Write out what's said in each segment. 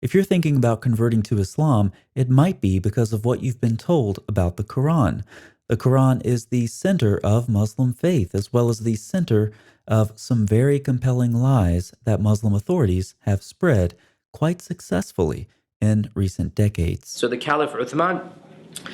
If you're thinking about converting to Islam, it might be because of what you've been told about the Quran. The Quran is the center of Muslim faith, as well as the center of some very compelling lies that Muslim authorities have spread quite successfully in recent decades. So the Caliph Uthman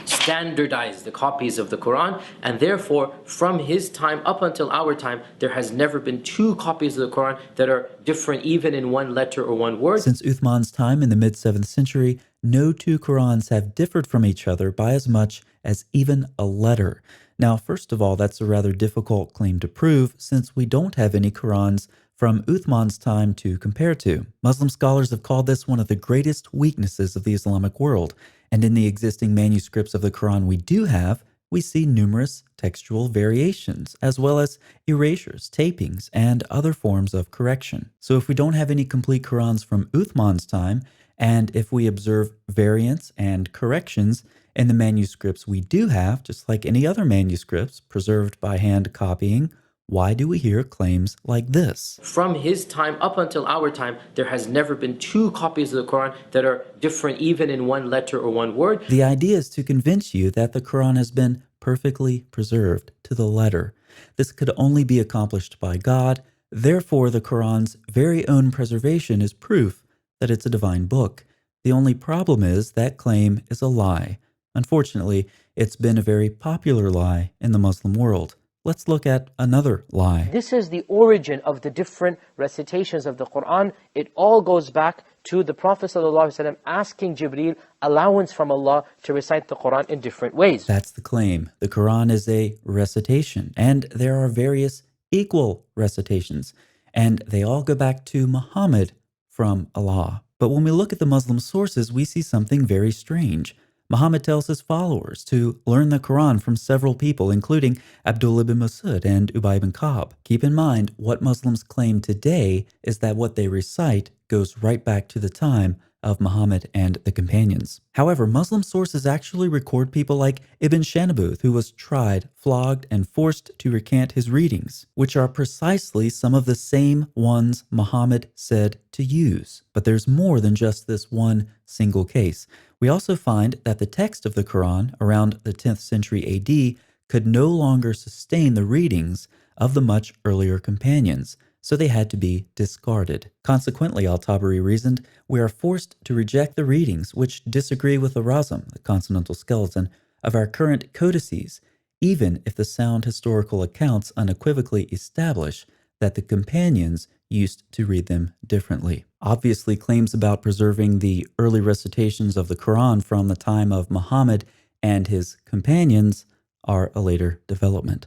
standardized the copies of the Quran, and therefore from his time up until our time there has never been two copies of the Quran that are different even in one letter or one word. Since Uthman's time in the mid-7th century, no two Qurans have differed from each other by as much as even a letter. Now, first of all, that's a rather difficult claim to prove since we don't have any Qurans from Uthman's time to compare to. Muslim scholars have called this one of the greatest weaknesses of the Islamic world, and in the existing manuscripts of the Quran we do have, we see numerous textual variations, as well as erasures, tapings, and other forms of correction. So if we don't have any complete Qurans from Uthman's time, and if we observe variants and corrections in the manuscripts we do have, just like any other manuscripts preserved by hand copying, why do we hear claims like this? From his time up until our time, there has never been two copies of the Quran that are different even in one letter or one word. The idea is to convince you that the Quran has been perfectly preserved to the letter. This could only be accomplished by God. Therefore, the Quran's very own preservation is proof that it's a divine book. The only problem is that claim is a lie. Unfortunately, it's been a very popular lie in the Muslim world. Let's look at another lie. This is the origin of the different recitations of the Quran. It all goes back to the Prophet ﷺ asking Jibreel allowance from Allah to recite the Quran in different ways. That's the claim. The Quran is a recitation, and there are various equal recitations, and they all go back to Muhammad from Allah. But when we look at the Muslim sources, we see something very strange. Muhammad tells his followers to learn the Quran from several people, including Abdullah ibn Masud and Ubay ibn Ka'b. Keep in mind, what Muslims claim today is that what they recite goes right back to the time of Muhammad and the companions. However, Muslim sources actually record people like Ibn Shanabuth, who was tried, flogged, and forced to recant his readings, which are precisely some of the same ones Muhammad said to use. But there's more than just this one single case. We also find that the text of the Quran around the 10th century AD could no longer sustain the readings of the much earlier companions, so they had to be discarded. Consequently, Al-Tabari reasoned, we are forced to reject the readings which disagree with the razm, the consonantal skeleton, of our current codices, even if the sound historical accounts unequivocally establish that the companions used to read them differently. Obviously, claims about preserving the early recitations of the Quran from the time of Muhammad and his companions are a later development.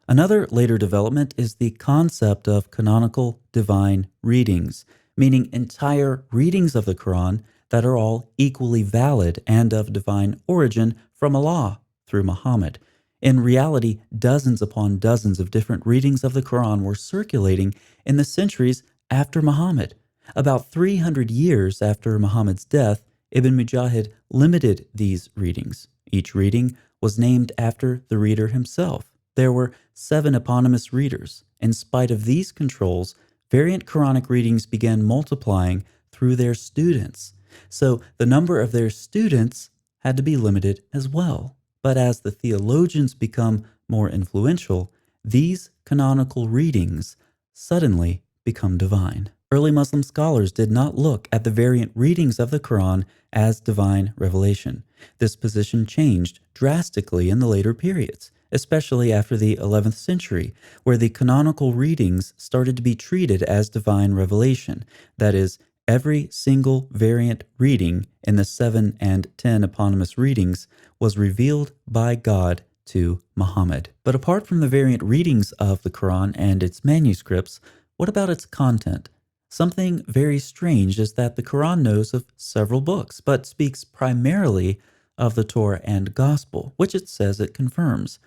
Another later development is the concept of canonical divine readings, meaning entire readings of the Quran that are all equally valid and of divine origin from Allah through Muhammad. In reality, dozens upon dozens of different readings of the Quran were circulating in the centuries after Muhammad. About 300 years after Muhammad's death, Ibn Mujahid limited these readings. Each reading was named after the reader himself. There were 7 eponymous readers. In spite of these controls, variant Quranic readings began multiplying through their students. So the number of their students had to be limited as well. But as the theologians become more influential, these canonical readings suddenly become divine. Early Muslim scholars did not look at the variant readings of the Quran as divine revelation. This position changed drastically in the later periods, especially after the 11th century, where the canonical readings started to be treated as divine revelation. That is, every single variant reading in the 7 and 10 eponymous readings was revealed by God to Muhammad. But apart from the variant readings of the Quran and its manuscripts, what about its content? Something very strange is that the Quran knows of several books, but speaks primarily of the Torah and Gospel, which it says it confirms.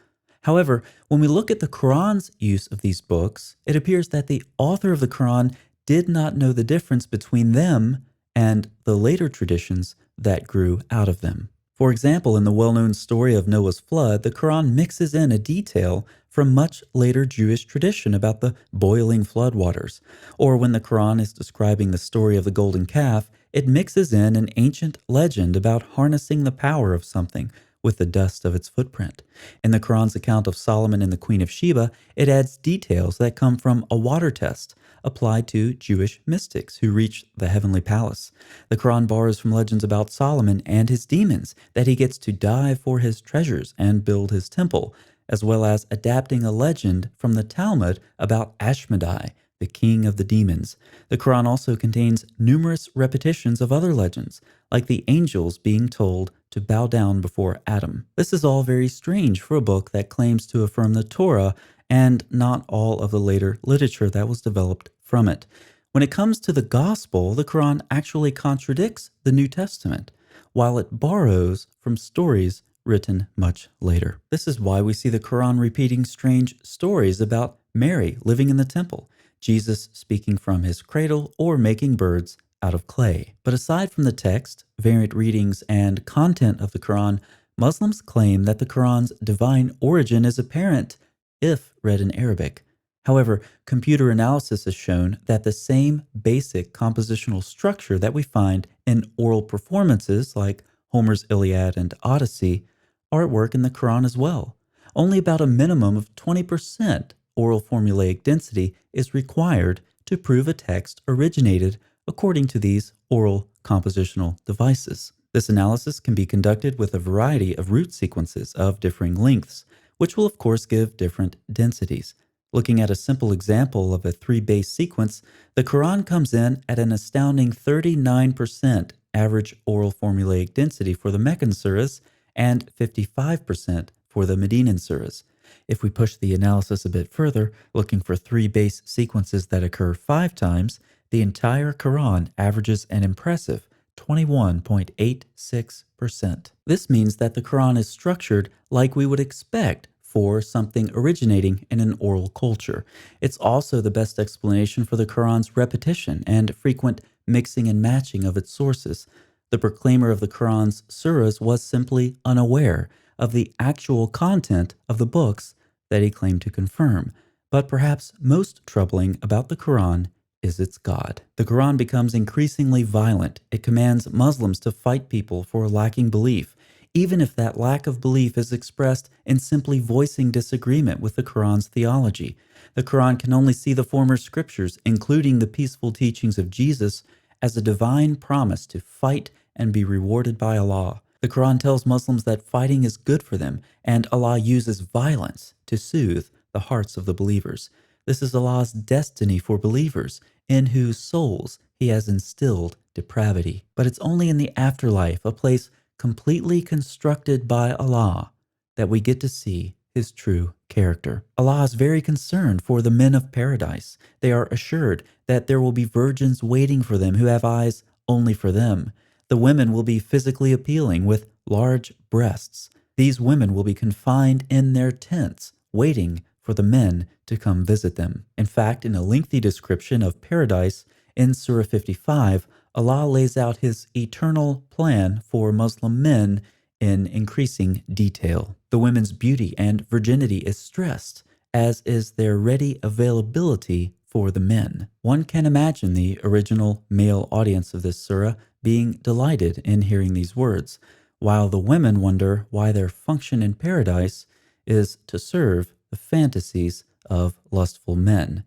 However, when we look at the Quran's use of these books, it appears that the author of the Quran did not know the difference between them and the later traditions that grew out of them. For example, in the well-known story of Noah's flood, the Quran mixes in a detail from much later Jewish tradition about the boiling floodwaters. Or when the Quran is describing the story of the golden calf, It mixes in an ancient legend about harnessing the power of something with the dust of its footprint. In the Quran's account of Solomon and the Queen of Sheba, it adds details that come from a water test applied to Jewish mystics who reached the heavenly palace. The Quran borrows from legends about Solomon and his demons, that he gets to dive for his treasures and build his temple, as well as adapting a legend from the Talmud about Ashmedai, the king of the demons. The Quran also contains numerous repetitions of other legends, like the angels being told to bow down before Adam. This is all very strange for a book that claims to affirm the Torah and not all of the later literature that was developed from it. When it comes to the Gospel, the Quran actually contradicts the New Testament, while it borrows from stories written much later. This is why we see the Quran repeating strange stories about Mary living in the temple, Jesus speaking from his cradle, or making birds out of clay. But aside from the text, variant readings, and content of the Quran, Muslims claim that the Quran's divine origin is apparent if read in Arabic. However, computer analysis has shown that the same basic compositional structure that we find in oral performances like Homer's Iliad and Odyssey are at work in the Quran as well. Only about a minimum of 20% oral formulaic density is required to prove a text originated according to these oral compositional devices. This analysis can be conducted with a variety of root sequences of differing lengths, which will of course give different densities. Looking at a simple example of a 3-base sequence, the Quran comes in at an astounding 39% average oral formulaic density for the Meccan surahs and 55% for the Medinan surahs. If we push the analysis a bit further, looking for 3-base sequences that occur 5 times, the entire Quran averages an impressive 21.86%. This means that the Quran is structured like we would expect for something originating in an oral culture. It's also the best explanation for the Quran's repetition and frequent mixing and matching of its sources. The proclaimer of the Quran's surahs was simply unaware of the actual content of the books that he claimed to confirm. But perhaps most troubling about the Quran is its God. The Quran becomes increasingly violent. It commands Muslims to fight people for lacking belief, even if that lack of belief is expressed in simply voicing disagreement with the Quran's theology. The Quran can only see the former scriptures, including the peaceful teachings of Jesus, as a divine promise to fight and be rewarded by Allah. The Quran tells Muslims that fighting is good for them, and Allah uses violence to soothe the hearts of the believers. This is Allah's destiny for believers, in whose souls He has instilled depravity. But it's only in the afterlife, a place completely constructed by Allah, that we get to see His true character. Allah is very concerned for the men of paradise. They are assured that there will be virgins waiting for them who have eyes only for them. The women will be physically appealing with large breasts. These women will be confined in their tents, waiting for the men to come visit them. In fact, in a lengthy description of paradise in Surah 55, Allah lays out His eternal plan for Muslim men in increasing detail. The women's beauty and virginity is stressed, as is their ready availability for the men. One can imagine the original male audience of this surah being delighted in hearing these words, while the women wonder why their function in paradise is to serve the fantasies of lustful men.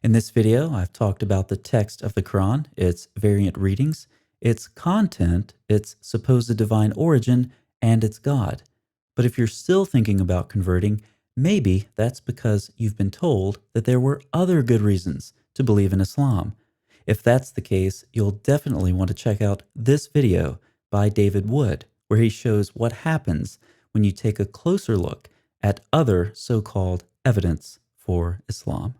In this video, I've talked about the text of the Quran, its variant readings, its content, its supposed divine origin, and its God. But if you're still thinking about converting, maybe that's because you've been told that there were other good reasons to believe in Islam. If that's the case, you'll definitely want to check out this video by David Wood, where he shows what happens when you take a closer look at other so-called evidence for Islam.